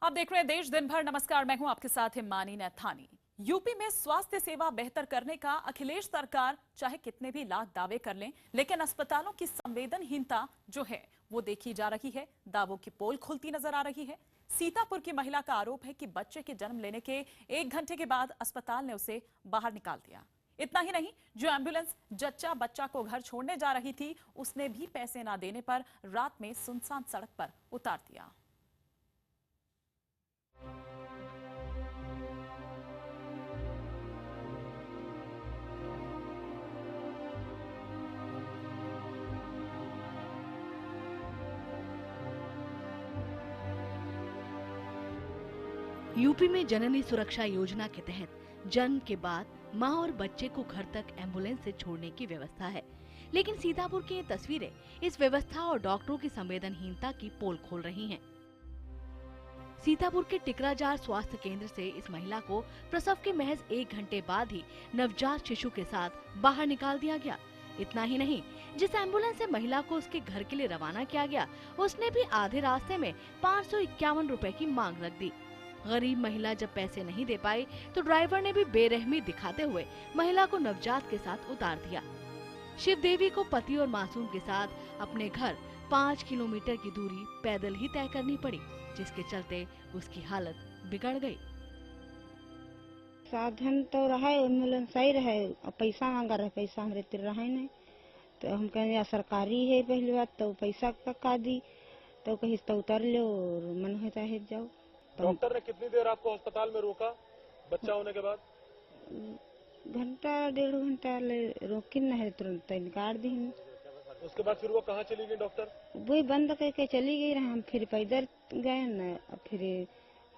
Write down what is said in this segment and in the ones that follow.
आप देख रहे हैं देश दिन भर। नमस्कार, मैं हूं आपके साथ हिमानी नैथानी। यूपी में स्वास्थ्य सेवा बेहतर करने का अखिलेश सरकार चाहे कितने भी लाख दावे कर लें, लेकिन अस्पतालों की संवेदनहीनता जो है वो देखी जा रही है। दावों की पोल खुलती नजर आ रही है। सीतापुर की महिला का आरोप है कि बच्चे के जन्म लेने के 1 घंटे के बाद अस्पताल ने उसे बाहर निकाल दिया। इतना ही नहीं, जो एम्बुलेंस जच्चा बच्चा को घर छोड़ने जा रही थी, उसने भी पैसे ना देने पर रात में सुनसान सड़क पर उतार दिया। यूपी में जननी सुरक्षा योजना के तहत जन्म के बाद मां और बच्चे को घर तक एम्बुलेंस से छोड़ने की व्यवस्था है, लेकिन सीतापुर की ये तस्वीरें इस व्यवस्था और डॉक्टरों की संवेदनहीनता की पोल खोल रही हैं। सीतापुर के टिकराजार स्वास्थ्य केंद्र से इस महिला को प्रसव के महज 1 घंटे बाद ही नवजात शिशु के साथ बाहर निकाल दिया गया। इतना ही नहीं, जिस एम्बुलेंस से महिला को उसके घर के लिए रवाना किया गया, उसने भी आधे रास्ते में 551 रुपए की मांग रख दी। गरीब महिला जब पैसे नहीं दे पाई तो ड्राइवर ने भी बेरहमी दिखाते हुए महिला को नवजात के साथ उतार दिया। शिव देवी को पति और मासूम के साथ अपने घर 5 किलोमीटर की दूरी पैदल ही तय करनी पड़ी, जिसके चलते उसकी हालत बिगड़ गई। साधन तो रहा है, एम्बुलेंस सही रहे, पैसा मांगा रहे, पैसा हमारे तिर रहा नहीं। तो हम कहें या सरकारी है, पहली बात तो पैसा का दी तो कहीं तो उतर लो और मन होता है जाओ। डॉक्टर ने कितनी देर आपको अस्पताल में रोका बच्चा होने के बाद? घंटा 1.5 घंटा रोकी न है, तुरंत निकाल दी। उसके बाद फिर वो कहाँ चली गई डॉक्टर? वही बंद करके चली गई रहे। हम फिर पैदल गए न, अब फिर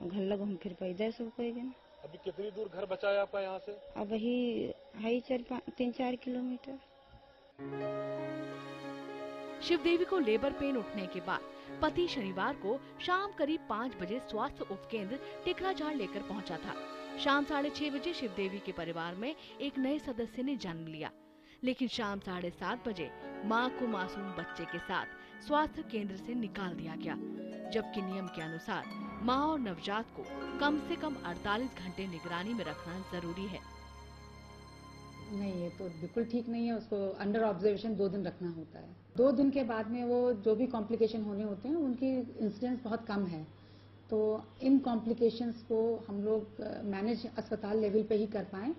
घर लग हम फिर पैदल सब कोई गए। अभी कितनी दूर घर बचा है आपका यहाँ से? अब वही है 3-4 किलोमीटर। शिव देवी को लेबर पेन उठने के बाद पति शनिवार को शाम करीब 5 बजे स्वास्थ्य उपकेंद्र टिकराजार लेकर पहुंचा था। शाम 6:30 बजे शिव देवी के परिवार में एक नए सदस्य ने जन्म लिया, लेकिन शाम 7:30 बजे मां को मासूम बच्चे के साथ स्वास्थ्य केंद्र से निकाल दिया गया, जबकि नियम के अनुसार मां और नवजात को कम से कम 48 घंटे निगरानी में रखना जरूरी है। नहीं, ये तो बिल्कुल ठीक नहीं है। उसको अंडर ऑब्जर्वेशन 2 दिन रखना होता है। 2 दिन के बाद में वो जो भी कॉम्प्लिकेशन होने होते हैं उनकी इंसिडेंस बहुत कम है। तो इन कॉम्प्लिकेशंस को हम लोग मैनेज अस्पताल लेवल पे ही कर पाएं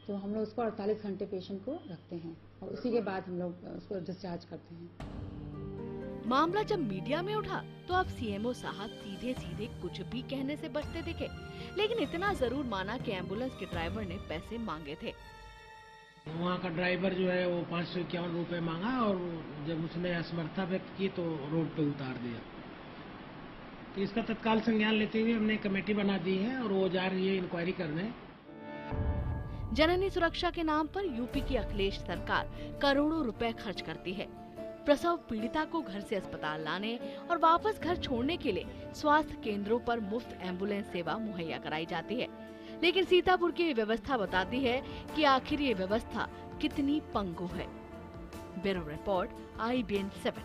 तो हम लोग उसको 48 घंटे पेशेंट को रखते हैं और उसी के बाद हम लोग उसको डिस्चार्ज करते हैं। मामला जब मीडिया में उठा तो अब सीएमओ साहब सीधे सीधे कुछ भी कहने से बचते दिखे, लेकिन इतना जरूर माना कि एम्बुलेंस के ड्राइवर ने पैसे मांगे थे। वहाँ का ड्राइवर जो है वो 551 रुपए मांगा और जब उसने असमर्था व्यक्त की तो रोड पे उतार दिया। तो इसका तत्काल संज्ञान लेते हुए हमने कमेटी बना दी है और वो जा रही है इंक्वायरी करने। जननी सुरक्षा के नाम पर यूपी की अखिलेश सरकार करोड़ों रुपए खर्च करती है। प्रसव पीड़िता को घर से अस्पताल लाने और वापस घर छोड़ने के लिए स्वास्थ्य केंद्रों पर मुफ्त एम्बुलेंस सेवा मुहैया कराई जाती है, लेकिन सीतापुर की व्यवस्था बताती है कि आखिर ये व्यवस्था कितनी पंगु है। Bureau report, IBN 7।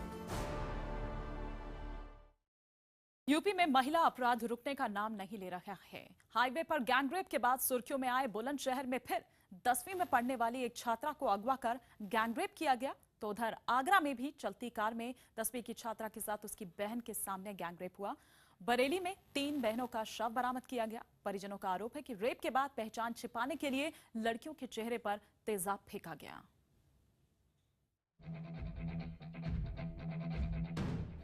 यूपी में महिला अपराध रुकने का नाम नहीं ले रहा है। हाईवे पर गैंगरेप के बाद सुर्खियों में आए बुलंदशहर में फिर 10वीं में पढ़ने वाली एक छात्रा को अगवा कर गैंगरेप किया गया। तो उधर आगरा में भी चलती कार में 10वीं की छात्रा के साथ उसकी बहन के सामने गैंगरेप हुआ। बरेली में 3 बहनों का शव बरामद किया गया। परिजनों का आरोप है कि रेप के बाद पहचान छिपाने के लिए लड़कियों के चेहरे पर तेजाब फेंका गया।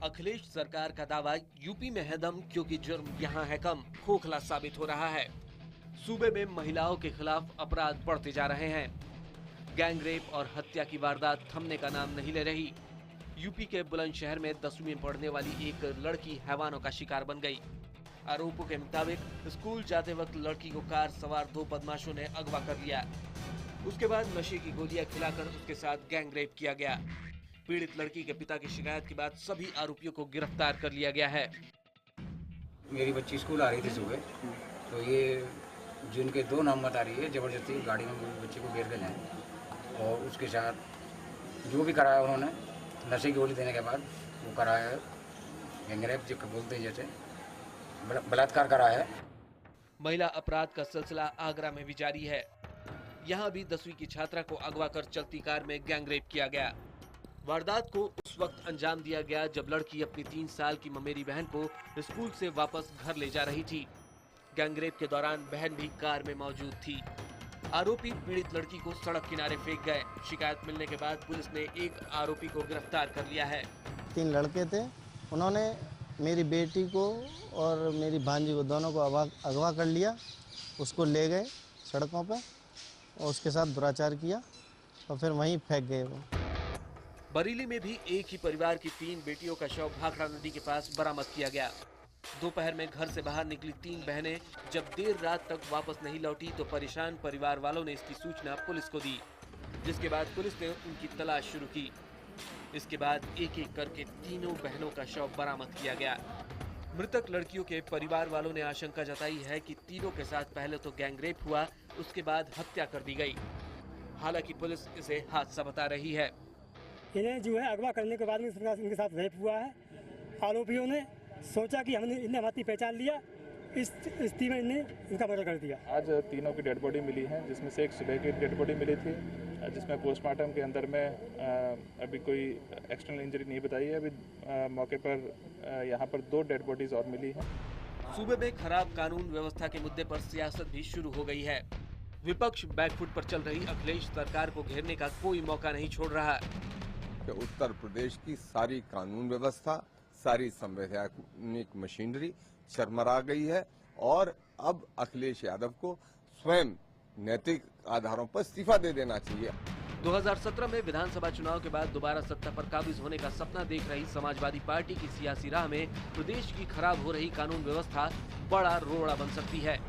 अखिलेश सरकार का दावा यूपी में है दम क्योंकि जुर्म यहाँ है कम खोखला साबित हो रहा है। सूबे में महिलाओं के खिलाफ अपराध बढ़ते जा रहे हैं। गैंगरेप और हत्या की वारदात थमने का नाम नहीं ले रही। यूपी के बुलंदशहर में 10वीं में पढ़ने वाली एक लड़की हैवानों का शिकार बन गई। आरोपों के मुताबिक स्कूल जाते वक्त लड़की को कार सवार 2 बदमाशों ने अगवा कर लिया। उसके बाद नशे की गोलियां खिलाकर उसके साथ गैंगरेप किया गया। पीड़ित लड़की के पिता की शिकायत के बाद सभी आरोपियों को गिरफ्तार कर लिया गया है। मेरी बच्ची स्कूल आ रही थी सुबह, तो ये जिनके 2 नाम बता रही है, जबरदस्ती गाड़ी में मेरी बच्ची को घेर के लाए और उसके साथ जो भी कराया उन्होंने नशे की गोली देने के बाद वो कराया गैंगरेप जो बोलते हैं, जैसे बलात्कार करा है। महिला अपराध का सिलसिला आगरा में भी जारी है। यहाँ भी 10वीं की छात्रा को अगवा कर चलती कार में गैंगरेप किया गया। वारदात को उस वक्त अंजाम दिया गया जब लड़की अपनी 3 साल की ममेरी बहन को स्कूल से वापस घर ले जा रही थी। गैंगरेप के दौरान बहन भी कार में मौजूद थी। आरोपी पीड़ित लड़की को सड़क किनारे फेंक गए। शिकायत मिलने के बाद पुलिस ने एक आरोपी को गिरफ्तार कर लिया है। 3 लड़के थे, उन्होंने मेरी बेटी को और मेरी भांजी को दोनों को अगवा कर लिया, उसको ले गए सड़कों पर और उसके साथ दुराचार किया और फिर वहीं फेंक गए वो। बरेली में भी एक ही परिवार की 3 बेटियों का शव भाखड़ा नदी के पास बरामद किया गया। दोपहर में घर से बाहर निकली 3 बहनें जब देर रात तक वापस नहीं लौटी तो परेशान परिवार वालों ने इसकी सूचना पुलिस को दी, जिसके बाद पुलिस ने उनकी तलाश शुरू की। इसके बाद एक एक करके तीनों बहनों का शव बरामद किया गया। मृतक लड़कियों के परिवार वालों ने आशंका जताई है कि तीनों के साथ पहले तो गैंगरेप हुआ, उसके बाद हत्या कर दी गई। हालांकि पुलिस इसे हादसा बता रही है। इन्हें जो है अगवा करने के बाद में इनके साथ रेप हुआ है। आरोपियों ने सोचा कि इन्हें हमारी पहचान लिया, इस स्थिति में इन्हें इनका मर्डर कर दिया। आज तीनों की डेड बॉडी मिली है, जिसमें से एक सुबह की डेड बॉडी मिली थी, जिसमें पोस्टमार्टम के अंदर में अभी कोई एक्सटर्नल इंजरी नहीं बताई है। अभी मौके पर यहाँ पर 2 डेड बॉडीज और मिली हैं। सूबे में खराब कानून व्यवस्था के मुद्दे पर सियासत भी शुरू हो गई है। विपक्ष बैकफुट पर चल रही अखिलेश सरकार को घेरने का कोई मौका नहीं छोड़ रहा। उत्तर प्रदेश की सारी कानून व्यवस्था, सारी संवैधानिक मशीनरी चरमरा गई है और अब अखिलेश यादव को स्वयं नैतिक आधारों पर इस्तीफा दे देना चाहिए। 2017 में विधानसभा चुनाव के बाद दोबारा सत्ता पर काबिज होने का सपना देख रही समाजवादी पार्टी की सियासी राह में प्रदेश की खराब हो रही कानून व्यवस्था बड़ा रोड़ा बन सकती है।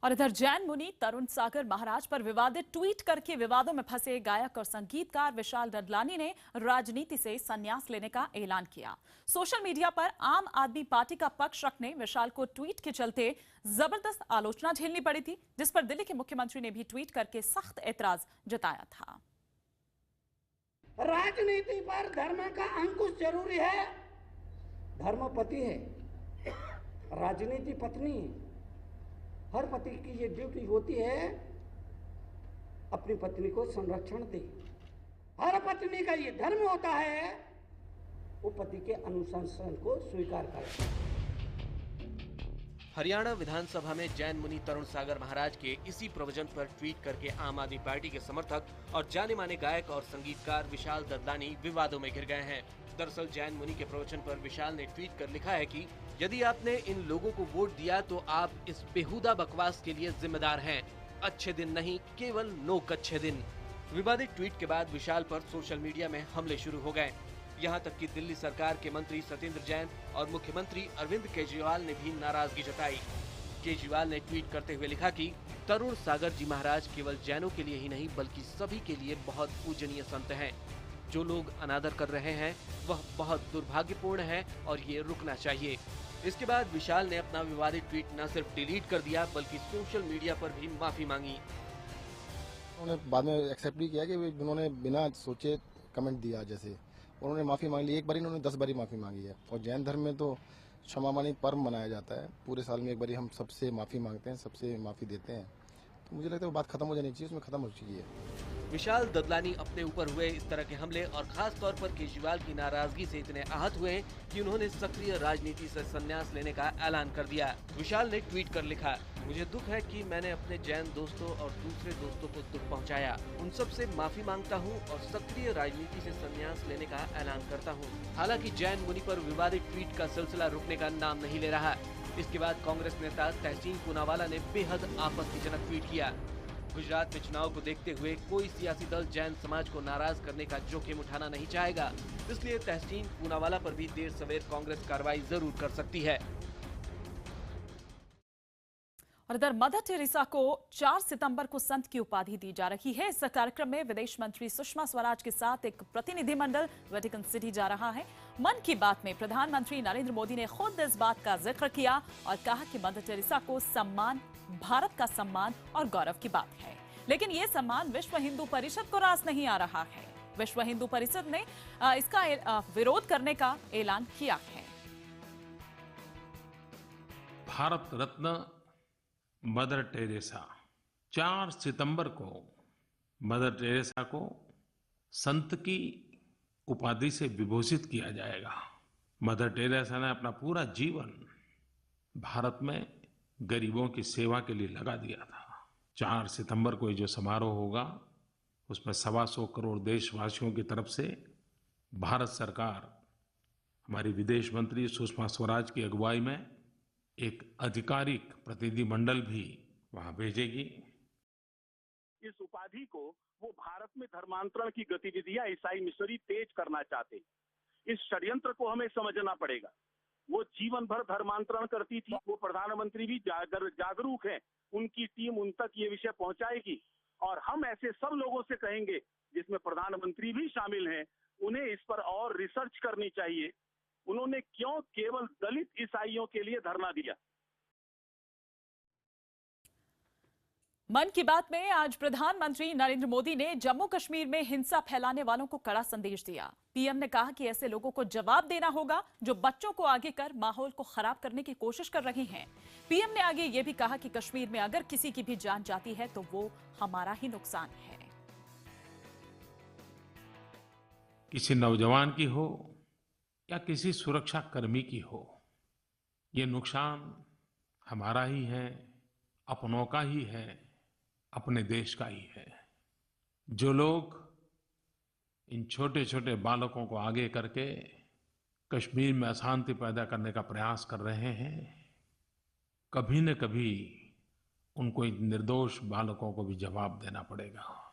और इधर जैन मुनि तरुण सागर महाराज पर विवादित ट्वीट करके विवादों में फंसे गायक और संगीतकार विशाल ददलानी ने राजनीति से संन्यास लेने का ऐलान किया। सोशल मीडिया पर आम आदमी पार्टी का पक्ष रखने विशाल को ट्वीट के चलते जबरदस्त आलोचना झेलनी पड़ी थी, जिस पर दिल्ली के मुख्यमंत्री ने भी ट्वीट करके सख्त ऐतराज जताया था। राजनीति पर धर्म का अंकुश जरूरी है। धर्म पति है, राजनीति पत्नी है। हर पति की ये ड्यूटी होती है अपनी पत्नी को संरक्षण दे। हर पत्नी का ये धर्म होता है वो पति के अनुशासन को स्वीकार करे। हरियाणा विधानसभा में जैन मुनि तरुण सागर महाराज के इसी प्रवचन पर ट्वीट करके आम आदमी पार्टी के समर्थक और जाने माने गायक और संगीतकार विशाल ददलानी विवादों में घिर गए हैं। दरअसल जैन मुनि के प्रवचन पर विशाल ने ट्वीट कर लिखा है कि यदि आपने इन लोगों को वोट दिया तो आप इस बेहुदा बकवास के लिए जिम्मेदार हैं। अच्छे दिन नहीं, केवल नोक अच्छे दिन। विवादित ट्वीट के बाद विशाल पर सोशल मीडिया में हमले शुरू हो गए। यहाँ तक कि दिल्ली सरकार के मंत्री सत्येंद्र जैन और मुख्यमंत्री अरविंद केजरीवाल ने भी नाराजगी जताई। केजरीवाल ने ट्वीट करते हुए लिखा कि तरुण सागर जी महाराज केवल जैनों के लिए ही नहीं बल्कि सभी के लिए बहुत पूजनीय संत हैं। जो लोग अनादर कर रहे हैं वह बहुत दुर्भाग्यपूर्ण है और ये रुकना चाहिए। इसके बाद विशाल ने अपना विवादित ट्वीट न सिर्फ डिलीट कर दिया बल्कि सोशल मीडिया पर भी माफी मांगी। उन्होंने बाद में एक्सेप्ट भी किया कि उन्होंने बिना सोचे कमेंट दिया, जैसे उन्होंने माफी मांग ली। एक बार उन्होंने 10 बारी माफी मांगी है और जैन धर्म में तो क्षमामानी पर्व मनाया जाता है। पूरे साल में एक बारी हम सबसे माफी मांगते हैं, सबसे माफी देते हैं। तो मुझे लगता है वो बात खत्म हो जानी चाहिए, उसमें खत्म हो चुकी है। विशाल ददलानी अपने ऊपर हुए इस तरह के हमले और खास तौर पर केजरीवाल की नाराजगी से इतने आहत हुए कि उन्होंने सक्रिय राजनीति से संन्यास लेने का ऐलान कर दिया। विशाल ने ट्वीट कर लिखा, मुझे दुख है कि मैंने अपने जैन दोस्तों और दूसरे दोस्तों को दुख पहुंचाया। उन सब से माफी मांगता हूं और सक्रिय राजनीति से संन्यास लेने का ऐलान करता हूं। हालांकि जैन मुनि पर विवादित ट्वीट का सिलसिला रुकने का नाम नहीं ले रहा। इसके बाद कांग्रेस नेता तहसीन पूनावाला ने बेहद आपत्तिजनक ट्वीट किया। गुजरात में चुनाव को देखते हुए कोई सियासी दल जैन समाज को नाराज करने का जोखिम उठाना नहीं चाहेगा, इसलिए तहसीन पूनावाला पर भी देर सवेर कांग्रेस कार्रवाई जरूर कर सकती है। और इधर मदर टेरेसा को 4 सितंबर को संत की उपाधि दी जा रही है। इस कार्यक्रम में विदेश मंत्री सुषमा स्वराज के साथ एक प्रतिनिधिमंडल वेटिकन सिटी जा रहा है। मन की बात में प्रधानमंत्री नरेंद्र मोदी ने खुद इस बात का जिक्र किया और कहा कि मदर टेरेसा को सम्मान भारत का सम्मान और गौरव की बात है, लेकिन ये सम्मान विश्व हिंदू परिषद को रास नहीं आ रहा है। विश्व हिंदू परिषद ने इसका विरोध करने का ऐलान किया है। भारत रत्न मदर टेरेसा 4 सितंबर को मदर टेरेसा को संत की उपाधि से विभूषित किया जाएगा। मदर टेरेसा ने अपना पूरा जीवन भारत में गरीबों की सेवा के लिए लगा दिया था। 4 सितंबर को ये जो समारोह होगा उसमें 125 करोड़ देशवासियों की तरफ से भारत सरकार हमारी विदेश मंत्री सुषमा स्वराज की अगुवाई में एक आधिकारिक प्रतिनिधिमंडल भी वहां भेजेगी। इस उपाधि को वो भारत में धर्मांतरण की गतिविधियां ईसाई मिशनरी तेज करना चाहते हैं। इस षड्यंत्र को हमें समझना पड़ेगा। वो जीवन भर धर्मांतरण करती थी। वो प्रधानमंत्री भी जागरूक हैं। उनकी टीम उन तक ये विषय पहुंचाएगी और हम ऐसे सब लोगों से कहेंगे, जिसमें प्रधानमंत्री भी शामिल हैं, उन्हें इस पर और रिसर्च करनी चाहिए। उन्होंने क्यों केवल दलित ईसाइयों के लिए धरना दिया? मन की बात में आज प्रधानमंत्री नरेंद्र मोदी ने जम्मू कश्मीर में हिंसा फैलाने वालों को कड़ा संदेश दिया। पीएम ने कहा कि ऐसे लोगों को जवाब देना होगा जो बच्चों को आगे कर माहौल को खराब करने की कोशिश कर रहे हैं। पीएम ने आगे ये भी कहा कि कश्मीर में अगर किसी की भी जान जाती है तो वो हमारा ही नुकसान है। किसी नौजवान की हो या किसी सुरक्षा कर्मी की हो, ये नुकसान हमारा ही है, अपनों का ही है, अपने देश का ही है। जो लोग इन छोटे छोटे बालकों को आगे करके कश्मीर में अशांति पैदा करने का प्रयास कर रहे हैं, कभी न कभी उनको इन निर्दोष बालकों को भी जवाब देना पड़ेगा।